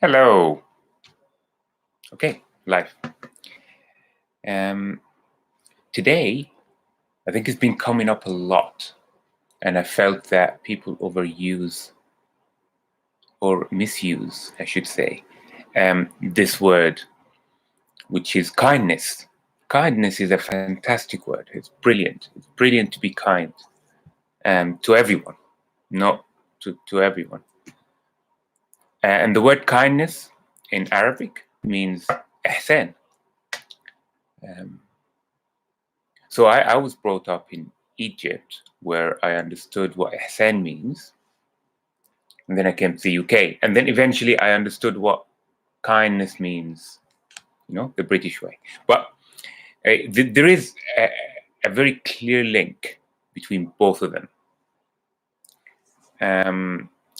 Hello. Okay, live. Um, Today, I think it's been coming up a lot, and I felt that people overuse or misuse, I should say, this word, which is kindness. Kindness is a fantastic word. It's brilliant. It's brilliant to be kind to everyone, not to everyone. And the word kindness in Arabic means ihsan. Um, So I was brought up in Egypt where I understood what ihsan means. And then I came to the UK. And then eventually I understood what kindness means, the British way. But there is a very clear link between both of them.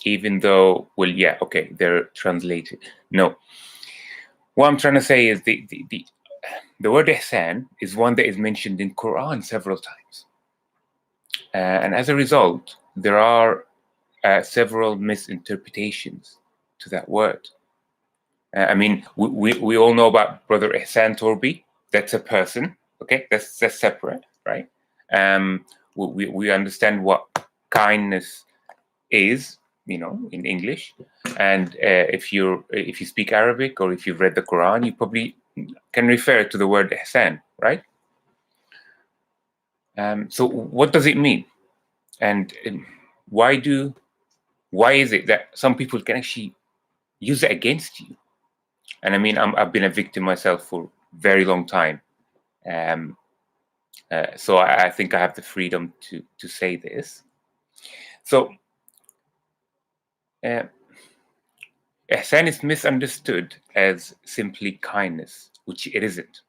Even though, well, yeah, okay, they're translated. No. What I'm trying to say is the word ihsan is one that is mentioned in Quran several times. And as a result, there are several misinterpretations to that word. I mean, we all know about Brother Ihsan Torbi. That's a person. Okay, that's separate, right? We understand what kindness is, in English. And if you speak Arabic or if you've read the Quran, you probably can refer to the word ihsan, right? So what does it mean? And why is it that some people can actually use it against you? And I mean, I've been a victim myself for a very long time. So I think I have the freedom to say this. So ihsan is misunderstood as simply kindness, which it isn't.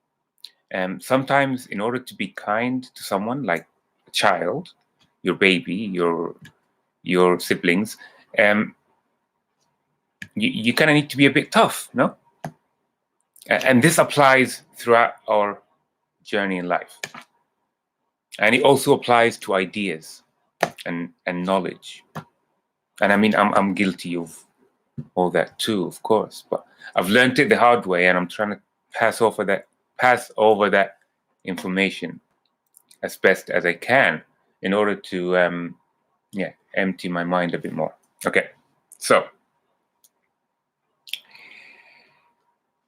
Sometimes in order to be kind to someone, like a child, your baby, your siblings, you kind of need to be a bit tough, no? And this applies throughout our journey in life. And it also applies to ideas and knowledge. And I mean, I'm guilty of all that too, of course. But I've learned it the hard way, and I'm trying to pass over that information as best as I can in order to empty my mind a bit more. Okay, so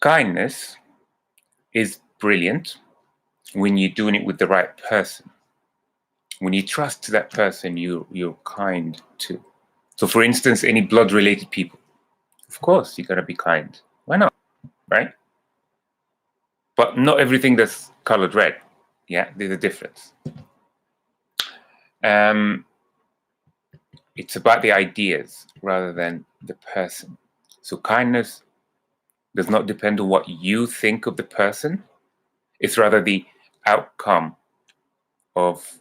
kindness is brilliant when you're doing it with the right person. When you trust that person, you're kind to. So, for instance, any blood-related people, of course, you gotta be kind. Why not, right? But not everything that's colored red. Yeah, there's a difference. It's about the ideas rather than the person. So kindness does not depend on what you think of the person. It's rather the outcome of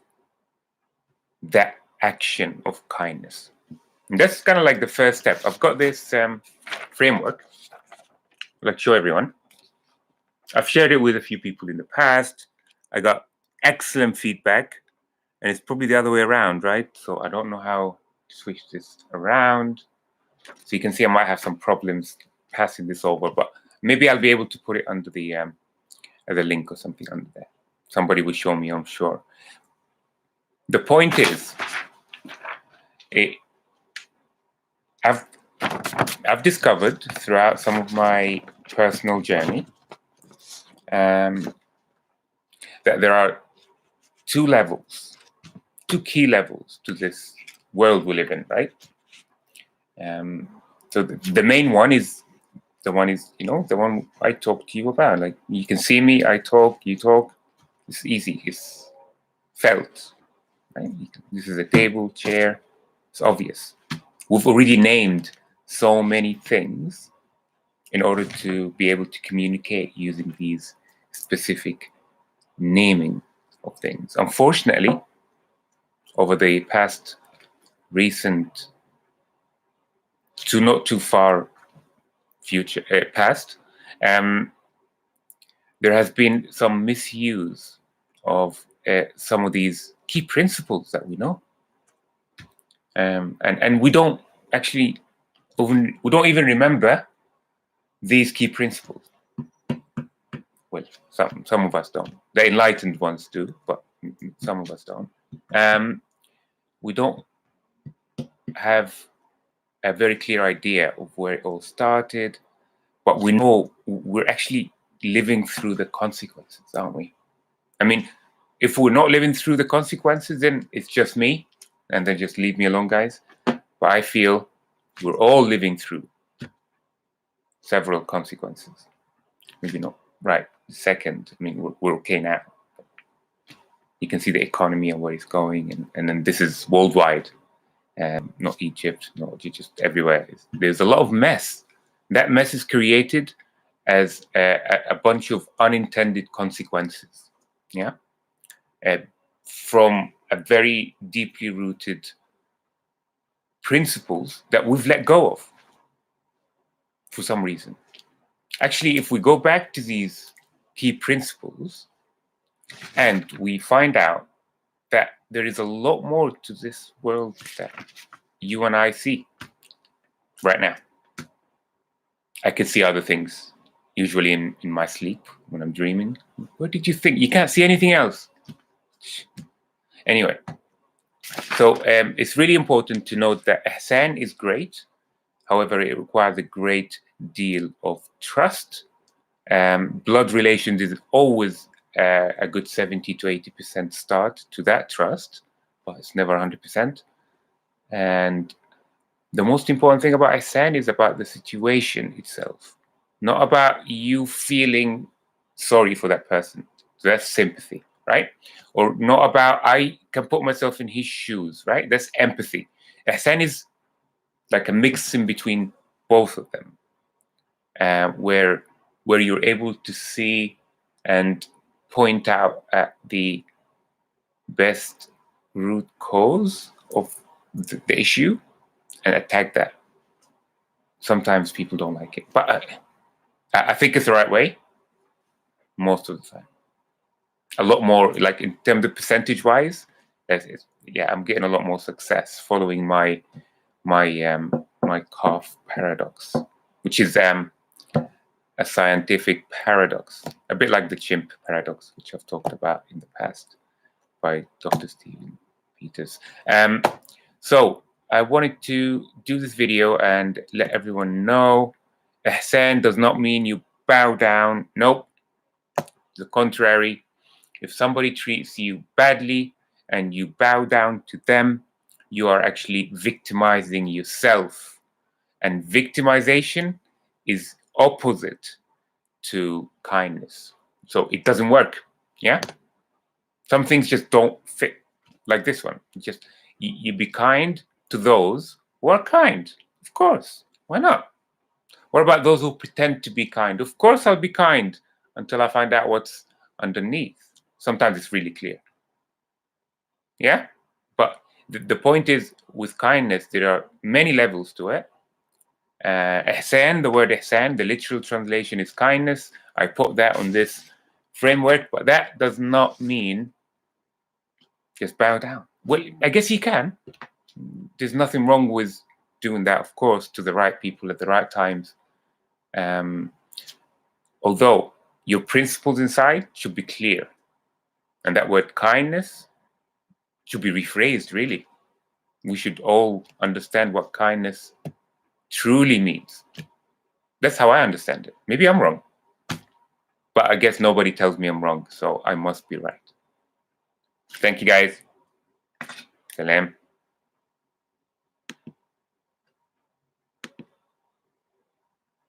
that action of kindness. And that's kind of like the first step. I've got this framework. I'd like to show everyone. I've shared it with a few people in the past. I got excellent feedback, and it's probably the other way around, right? So I don't know how to switch this around. So you can see I might have some problems passing this over, but maybe I'll be able to put it under the as a link or something under there. Somebody will show me, I'm sure. The point is, I've discovered throughout some of my personal journey that there are two key levels to this world we live in, right? So the main one is the one I talk to you about. Like, you can see me, I talk, you talk. It's easy. It's felt, right? This is a table, chair. It's obvious. We've already named so many things in order to be able to communicate using these specific naming of things. Unfortunately, over the past recent to not too far future past, there has been some misuse of some of these key principles that we know, and we don't even remember these key principles. Well, some of us don't. The enlightened ones do, but some of us don't. We don't have a very clear idea of where it all started, but we know we're actually living through the consequences, aren't we? I mean, if we're not living through the consequences, then it's just me, and then just leave me alone, guys. But I feel we're all living through several consequences. Maybe not right second. I mean, we're okay now. You can see the economy and where it's going, and then this is worldwide, not Egypt, not just everywhere. There's a lot of mess. That mess is created as a bunch of unintended consequences, yeah, from a very deeply rooted principles that we've let go of for some reason. Actually, if we go back to these key principles and we find out that there is a lot more to this world that you and I see right now. I can see other things, usually in my sleep when I'm dreaming. What did you think? You can't see anything else. Anyway, so it's really important to note that ihsan is great. However, it requires a great deal of trust. Blood relations is always a good 70 to 80% start to that trust, but it's never 100%. And the most important thing about ihsan is about the situation itself, not about you feeling sorry for that person. So that's sympathy, right? Or not about I can put myself in his shoes, right? That's empathy. Ihsan is like a mix in between both of them, where you're able to see and point out at the best root cause of the issue and attack that. Sometimes people don't like it, but I think it's the right way most of the time. A lot more, like in terms of percentage-wise, yeah, I'm getting a lot more success following my calf paradox, which is a scientific paradox, a bit like the chimp paradox, which I've talked about in the past by Dr. Stephen Peters. So I wanted to do this video and let everyone know ihsan does not mean you bow down. Nope. The contrary. If somebody treats you badly and you bow down to them, you are actually victimizing yourself. And victimization is opposite to kindness. So it doesn't work. Yeah? Some things just don't fit, like this one. Just you be kind to those who are kind. Of course. Why not? What about those who pretend to be kind? Of course I'll be kind until I find out what's underneath. Sometimes it's really clear. Yeah? But the point is, with kindness, there are many levels to it. Ihsan, the word ihsan, the literal translation is kindness. I put that on this framework, but that does not mean just bow down. Well, I guess you can. There's nothing wrong with doing that, of course, to the right people at the right times. Although your principles inside should be clear. And that word kindness should be rephrased, really. We should all understand what kindness truly means. That's how I understand it. Maybe I'm wrong. But I guess nobody tells me I'm wrong, so I must be right. Thank you, guys. Salam.